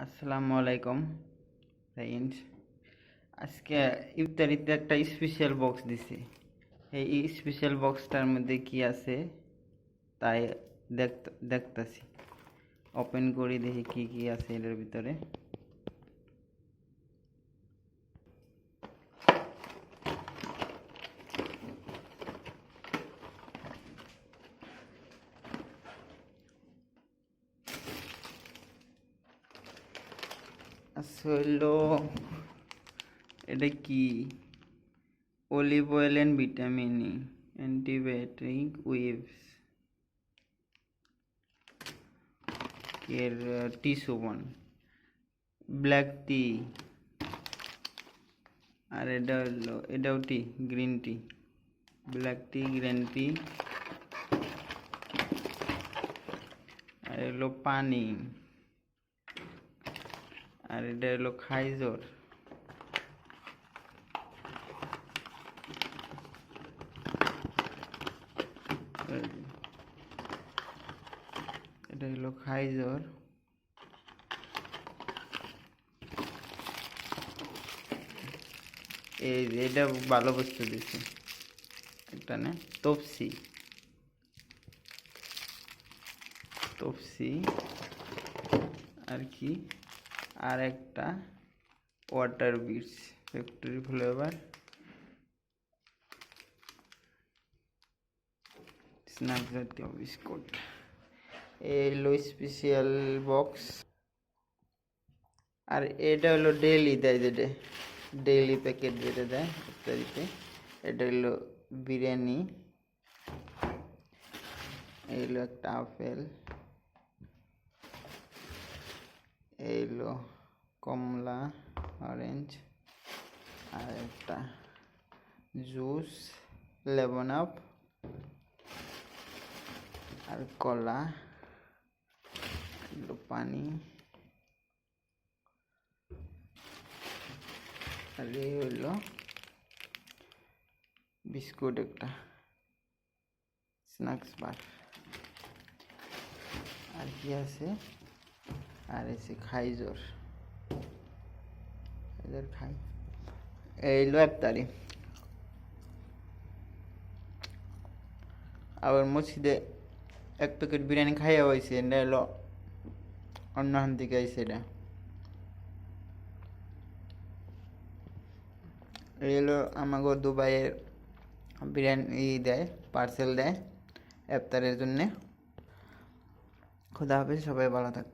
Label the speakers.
Speaker 1: আসসালামু আলাইকুম ফ্রেন্ডস। আজকে ইফতারিতে একটা স্পেশাল বক্স দিছি। এই স্পেশাল বক্সটার মধ্যে কি আছে তাই দেখতাছি। ওপেন করি দেখি কি কি আছে এর ভিতরে। আসলে এটা কি? Olive oil and vitamin E, antibiotic waves এর টি সুবন, ব্ল্যাক টি, আর এটাও টি, গ্রিন টি, ব্ল্যাক টি, গ্রিন টি, আর এলো পানি, আর এটা হলো খাইজর, এটা হলো খাইজর, এটা ভালো বস্তু দিছে একটা না, তপসি তপসি, আর কি, আর একটা water bits factory flavour snack জাতীয় বিস্কুট। এই হলো স্পেশাল বক্স। আর এটা হলো ডেইলি দেয়, যেটা ডেইলি প্যাকেট যেটা দেয় ইফতারিতে। এটা হলো বিরিয়ানি, এই হলো একটা আপেল, এই হলো কমলা, অরেঞ্জ, আর একটা জুস, লেমন আপ, আর কলা, এগুলো পানি, আর এই হলো বিস্কুট একটা, স্ন্যাক্স বার। আর কি আছে? আর এসে খাইজর, খাই। এই হলো ইফতারি। আবার মসজিদে এক প্যাকেট বিরিয়ানি খাইয়া হয়েছে, এটা হলো অন্য হান থেকে আইছে। এটা এই হলো আমাকে দুবাইয়ের বিরিয়ানি দেয়, পার্সেল দেয় ইফতারের জন্যে। খুদা হাফেজ, সবাই ভালো থাকবে।